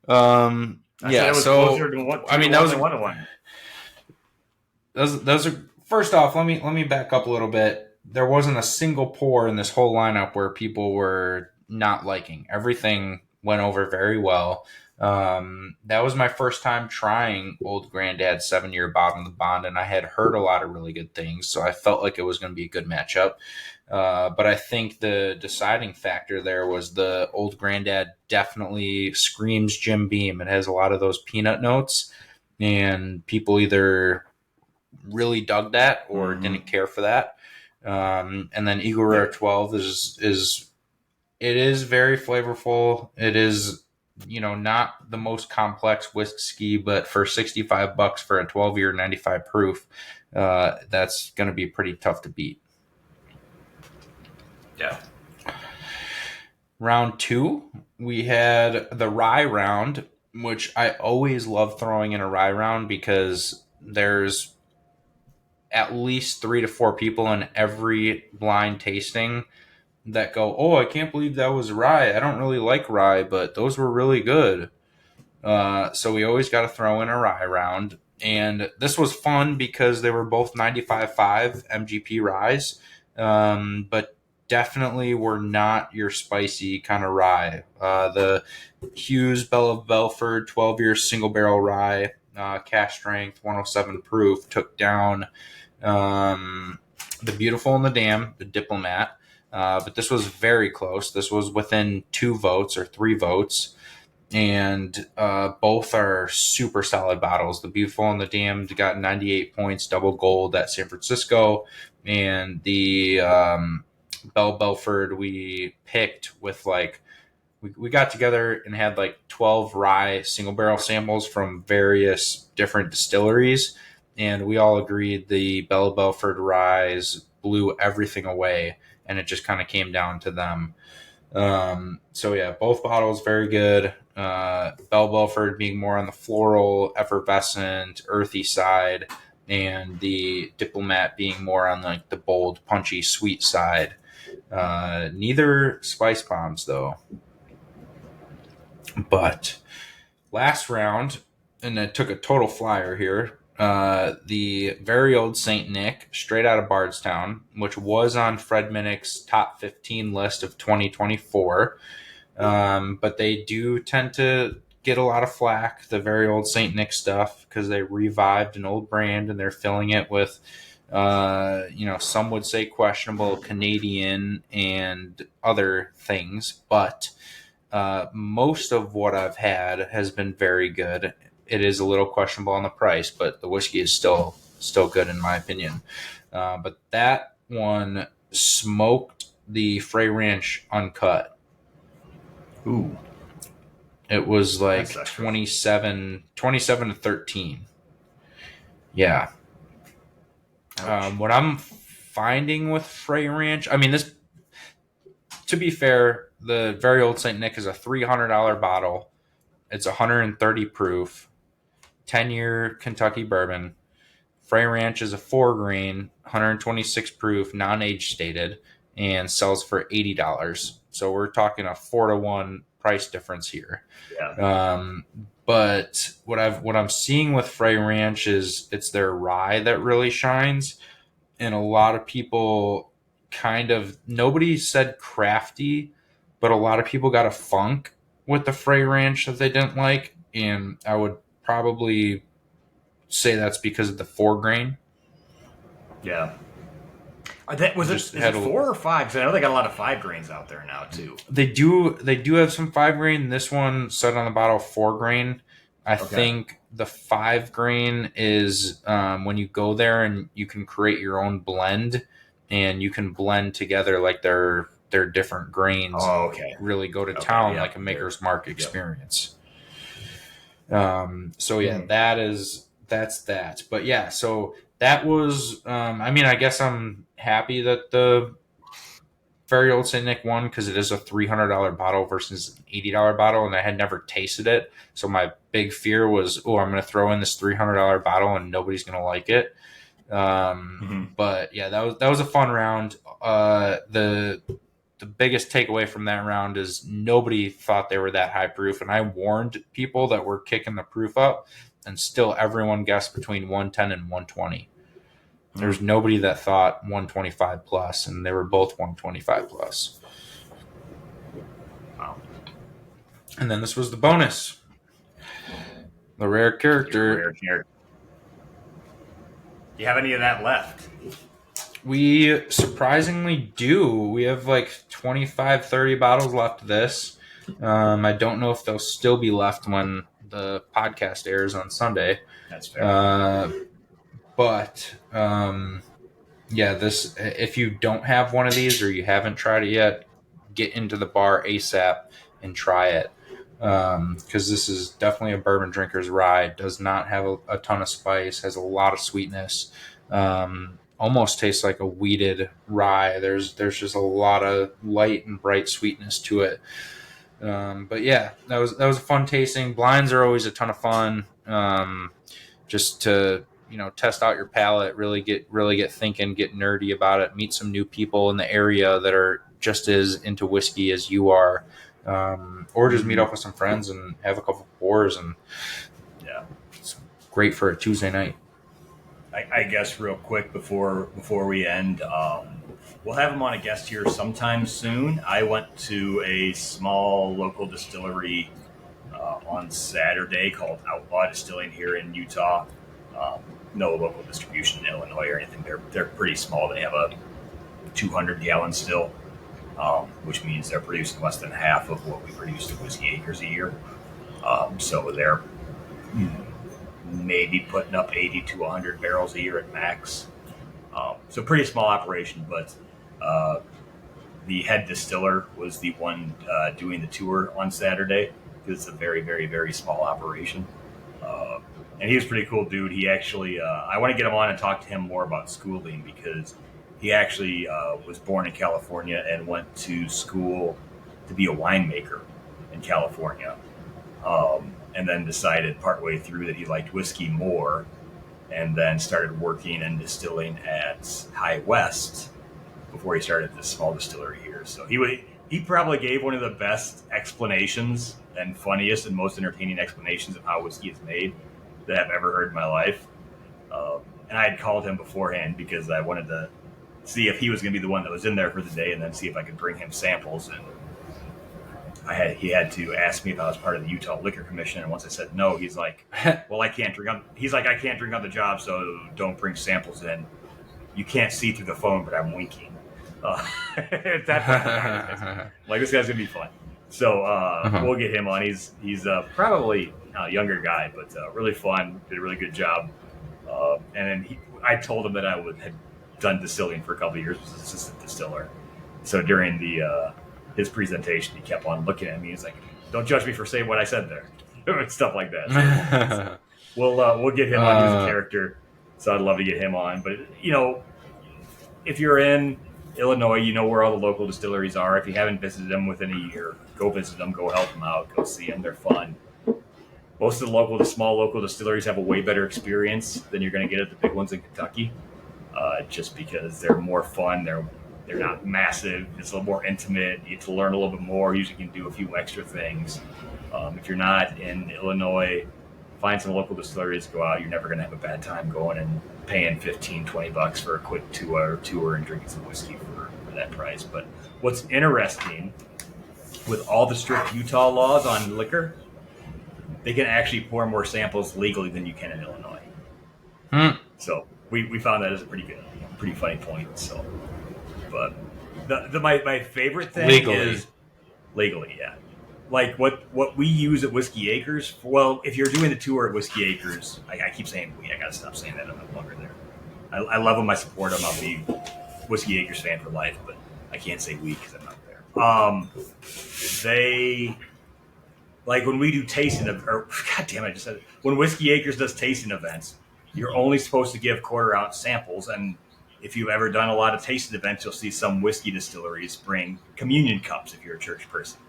I said Yeah. it was closer So to one, I two to mean, that one was than 1 to 1. those are first off. Let me back up a little bit. There wasn't a single pour in this whole lineup where people were not liking. Everything went over very well. That was my first time trying Old Granddad 7-year bottom of the bond, and I had heard a lot of really good things, so I felt like it was going to be a good matchup. But I think the deciding factor there was the Old Granddad definitely screams Jim Beam. It has a lot of those peanut notes, and people either really dug that or Mm-hmm. didn't care for that. And then Eagle Rare Yeah. 12 is it is very flavorful. It is, not the most complex whiskey, but for $65 for a 12-year 95 proof, that's going to be pretty tough to beat. Yeah. Round two, we had the rye round, which I always love throwing in a rye round because there's at least 3 to 4 people in every blind tasting that go, "Oh, I can't believe that was rye. I don't really like rye, but those were really good." So we always got to throw in a rye round. And this was fun because they were both 95.5 MGP ryes, but definitely were not your spicy kind of rye. The Hughes Bell of Belford 12-year single barrel rye, cash strength, 107 proof, took down the Beautiful and the Dam, the Diplomat. But this was very close. This was within 2 votes or 3 votes, and both are super solid bottles. The Beautiful and the Damned got 98 points, double gold at San Francisco, and the Bell Belford we picked with we got together and had like 12 rye single barrel samples from various different distilleries, and we all agreed the Bell Belford ryes blew everything away, and it just kind of came down to them. So yeah, both bottles very good. Bell Belford being more on the floral, effervescent, earthy side, and the Diplomat being more on the bold, punchy, sweet side. Neither spice bombs though. But last round, and it took a total flyer here. The very old Saint Nick, straight out of Bardstown, which was on Fred Minnick's top 15 list of 2024. But they do tend to get a lot of flack, the very old Saint Nick stuff, because they revived an old brand and they're filling it with, some would say questionable Canadian and other things. But most of what I've had has been very good. It is a little questionable on the price, but the whiskey is still good in my opinion. But that one smoked the Frey Ranch Uncut. Ooh, It was that's like extra. 27 to 13. Yeah. Ouch. What I'm finding with Frey Ranch, I mean, this, to be fair, the very old St. Nick is a $300 bottle. It's 130 proof, 10-year Kentucky bourbon. Frey Ranch is a 4 grain, 126 proof, non age stated, and sells for $80. So we're talking a 4 to 1 price difference here. Yeah. But what I'm seeing with Frey Ranch is it's their rye that really shines, and a lot of people nobody said crafty, but a lot of people got a funk with the Frey Ranch that they didn't like, and I would probably say that's because of the 4 grain. Yeah. Is Had it 4 or 5? Because I know they got a lot of 5 grains out there now too. They do have some 5 grain. This one said on the bottle 4 grain. I think the 5 grain is when you go there and you can create your own blend, and you can blend together like their different grains. Oh, okay. Really go to town yeah. like a Maker's Mark experience. So yeah, that's that. But yeah, so that was. I mean, I guess I'm happy that the Very Old Saint Nick won because it is a $300 bottle versus an $80 bottle, and I had never tasted it. So my big fear was, oh, I'm going to throw in this $300 bottle and nobody's going to like it. But yeah, that was a fun round. The biggest takeaway from that round is nobody thought they were that high proof, and I warned people that were kicking the proof up, and still everyone guessed between 110 and 120. There's nobody that thought 125 plus, and they were both 125 plus. Wow. And then this was the bonus. The rare character. Do you have any of that left? We surprisingly do. We have like 25, 30 bottles left of this. I don't know if they'll still be left when the podcast airs on Sunday. That's fair. But yeah, this, if you don't have one of these or you haven't tried it yet, get into the bar ASAP and try it, because this is definitely a bourbon drinker's rye. It does not have a ton of spice, has a lot of sweetness, almost tastes like a wheated rye. There's just a lot of light and bright sweetness to it. But yeah, that was a fun tasting. Blinds are always a ton of fun, just to test out your palate, really get thinking, get nerdy about it, meet some new people in the area that are just as into whiskey as you are, or just meet up with some friends and have a couple pours, and yeah, it's great for a Tuesday night. I guess real quick before we end, we'll have him on a guest here sometime soon. I went to a small local distillery on Saturday called Outlaw Distilling here in Utah. No local distribution in Illinois or anything. They're pretty small. They have a 200-gallon still, which means they're producing less than half of what we produce at Whiskey Acres a year. So they're maybe putting up 80 to 100 barrels a year at max. So pretty small operation, but the head distiller was the one doing the tour on Saturday, because it's a very, very, very small operation. And he was a pretty cool dude. He actually, I want to get him on and talk to him more about schooling, because he actually was born in California and went to school to be a winemaker in California. And then decided partway through that he liked whiskey more, and then started working and distilling at High West before he started this small distillery here. So he probably gave one of the best explanations and funniest and most entertaining explanations of how whiskey is made that I've ever heard in my life. And I had called him beforehand because I wanted to see if he was going to be the one that was in there for the day, and then see if I could bring him samples. And he had to ask me if I was part of the Utah Liquor Commission, and once I said no, he's like, "Well, I can't drink on." He's like, "I can't drink on the job, so don't bring samples in. You can't see through the phone, but I'm winking." At that point, like, this guy's gonna be fun. So we'll get him on. He's probably a younger guy, but really fun. Did a really good job. And then I told him that I had done distilling for a couple of years, was an assistant distiller. So during his presentation, he kept on looking at me. He's like, "Don't judge me for saying what I said there," stuff like that. So we'll get him on. He's a character, so I'd love to get him on. But if you're in Illinois, you know where all the local distilleries are. If you haven't visited them within a year, go visit them. Go help them out. Go see them. They're fun. Most of the small local distilleries have a way better experience than you're going to get at the big ones in Kentucky, just because they're more fun. They're not massive. It's a little more intimate. You get to learn a little bit more. Usually, you can do a few extra things. If you're not in Illinois, find some local distilleries. Go out. You're never going to have a bad time going and paying $15-20 for a quick 2-hour tour and drinking some whiskey for that price. But what's interesting with all the strict Utah laws on liquor, they can actually pour more samples legally than you can in Illinois. So we found that as a pretty funny point. So, but my favorite thing is legally, yeah. Like what we use at Whiskey Acres. Well, if you're doing the tour at Whiskey Acres, I keep saying we. I gotta stop saying that. I'm no longer there. I love them. I support them. I'll be Whiskey Acres fan for life, but I can't say we because I'm not there. They like when we do tasting or God damn, I just said it. When Whiskey Acres does tasting events, you're only supposed to give quarter-ounce samples, and if you've ever done a lot of tasting events, you'll see some whiskey distilleries bring communion cups if you're a church person,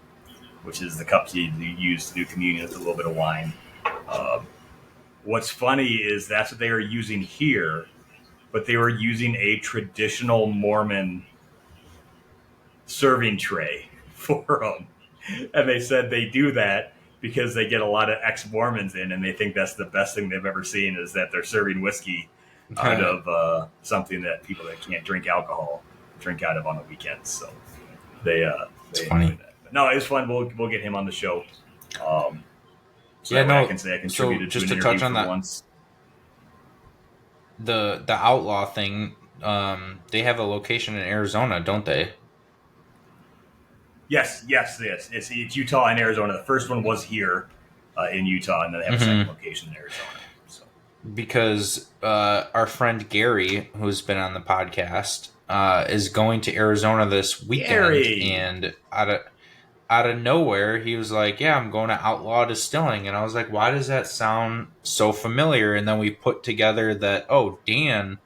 which is the cups you use to do communion with a little bit of wine. What's funny is that's what they are using here, but they were using a traditional Mormon serving tray for them. And they said they do that because they get a lot of ex-Mormons in, and they think that's the best thing they've ever seen is that they're serving whiskey out of something that people that can't drink alcohol drink out of on the weekends. So it's funny. That. But no, it was fun. We'll get him on the show. I can say I contributed just to an to touch interview on for that once. The outlaw thing, they have a location in Arizona, don't they? Yes. It's Utah and Arizona. The first one was here in Utah, and then they have a second location in Arizona. So. Because our friend Gary, who's been on the podcast, is going to Arizona this weekend, and out of nowhere, he was like, "Yeah, I'm going to Outlaw Distilling," and I was like, "Why does that sound so familiar?" And then we put together that Dan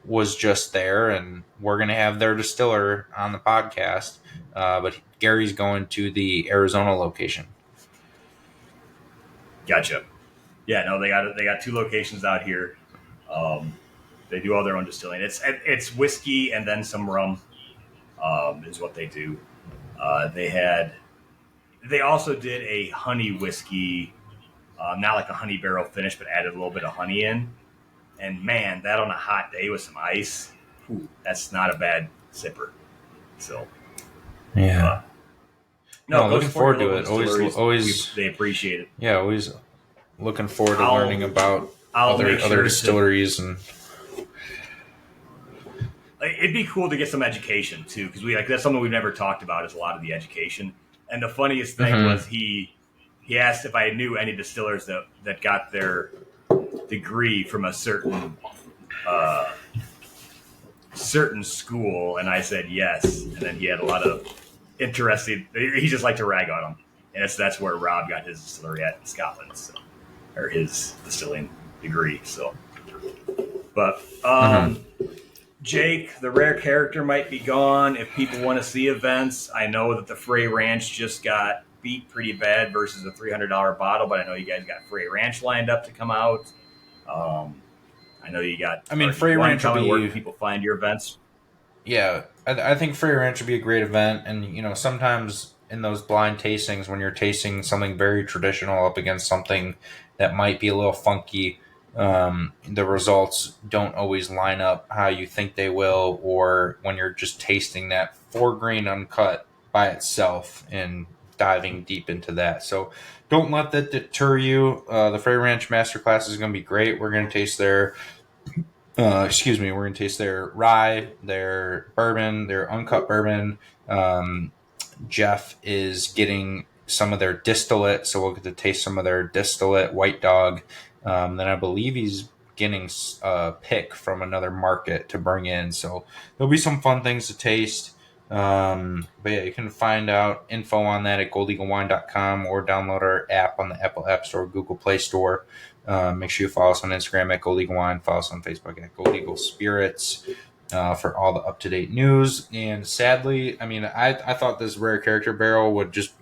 was just there, and we're going to have their distiller on the podcast. But Gary's going to the Arizona location. Gotcha. Yeah, no, they got 2 locations out here. They do all their own distilling. It's whiskey and then some rum is what they do. They also did a honey whiskey, not like a honey barrel finish, but added a little bit of honey in. And man, that on a hot day with some ice, that's not a bad sipper. So, yeah. Looking forward to it. Always, they appreciate it. Yeah, always looking forward to learning about other distilleries and. It'd be cool to get some education too, because that's something we've never talked about. Is a lot of the education. And the funniest thing was he asked if I knew any distillers that got their degree from a certain school, and I said yes. And then he had a lot of interesting. He just liked to rag on them, and that's where Rob got his distillery at in Scotland, or his distilling degree. So, but Jake, the rare character, might be gone. If people want to see events, I know that the Frey Ranch just got beat pretty bad versus a $300 bottle, but I know you guys got Frey Ranch lined up to come out. I know you got. Frey Ranch will be where can people find your events. Yeah, I think Frey Ranch would be a great event, and sometimes in those blind tastings, when you're tasting something very traditional up against something that might be a little funky. The results don't always line up how you think they will, or when you're just tasting that 4-grain uncut by itself and diving deep into that. So don't let that deter you. The Frey Ranch Masterclass is going to be great. We're going to taste their we're going to taste their rye, their bourbon, their uncut bourbon. Jeff is getting some of their distillate, so we'll get to taste some of their distillate, White Dog. Then I believe he's getting a pick from another market to bring in. So there'll be some fun things to taste. But yeah, you can find out info on that at goldeaglewine.com or download our app on the Apple App Store, Google Play Store. Make sure you follow us on Instagram at Gold Eagle Wine. Follow us on Facebook at Gold Eagle Spirits for all the up-to-date news. And sadly, I thought this rare character barrel would just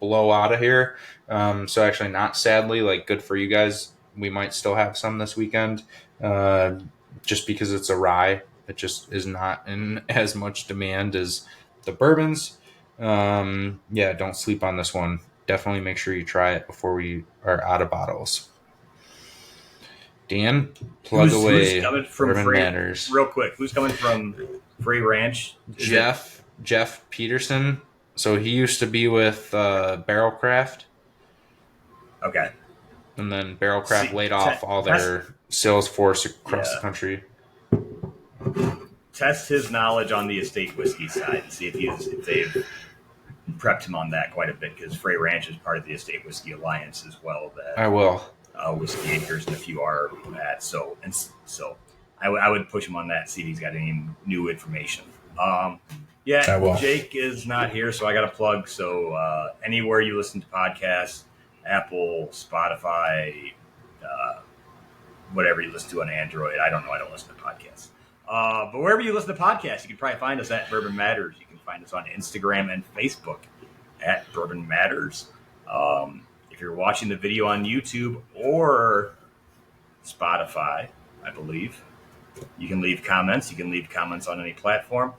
blow out of here. So actually not sadly, good for you guys. We might still have some this weekend just because it's a rye. It just is not in as much demand as the bourbons. Yeah, don't sleep on this one. Definitely make sure you try it before we are out of bottles. Dan, plug Who's away. coming from Bourbon Frey? Matters. Real quick, who's coming from Frey Ranch? Jeff Peterson. So he used to be with Barrelcraft, Okay. and then Barrelcraft See, laid off all test, their sales force across yeah, the country. test his knowledge on the estate whiskey side and see if they've prepped him on that quite a bit, because Frey Ranch is part of the Estate Whiskey Alliance as well. I That will. Whiskey Acres and a few are at. So I would push him on that. See if he's got any new information. I Yeah, will. Jake is not here, so I got to plug. So anywhere you listen to podcasts, Apple, Spotify, whatever you listen to on Android. I don't know. I don't listen to podcasts. But wherever you listen to podcasts, you can probably find us at Bourbon Matters. You can find us on Instagram and Facebook at Bourbon Matters. If you're watching the video on YouTube or Spotify, I believe, you can leave comments. You can leave comments on any platform.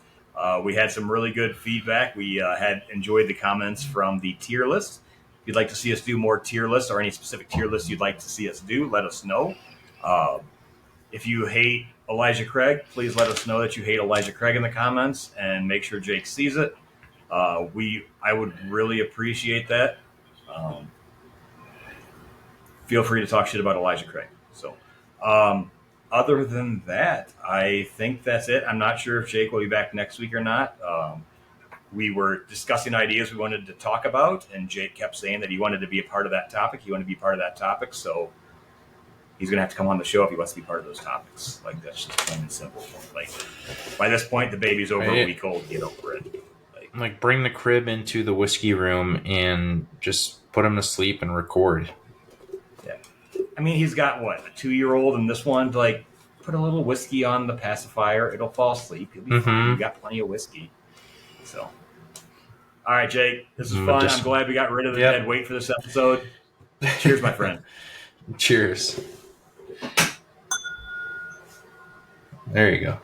We had some really good feedback. We had enjoyed the comments from the tier list. If you'd like to see us do more tier lists or any specific tier lists you'd like to see us do, let us know. If you hate Elijah Craig, please let us know that you hate Elijah Craig in the comments, and make sure Jake sees it. I would really appreciate that. Feel free to talk shit about Elijah Craig. So, other than that, I think that's it. I'm not sure if Jake will be back next week or not. We were discussing ideas we wanted to talk about, and Jake kept saying that he wanted to be a part of that topic. So he's going to have to come on the show if he wants to be part of those topics. Like, that's just plain and simple. Like, by this point, the baby's over a week old. Get over it. Like, bring the crib into the whiskey room and just put him to sleep and record. Yeah. I mean, he's got, a 2-year-old, and this one, like, put a little whiskey on the pacifier. It'll fall asleep. You'll be fine. You got plenty of whiskey. So, all right, Jake, this is fun. I'm glad we got rid of the dead weight for this episode. Cheers, my friend. Cheers. There you go.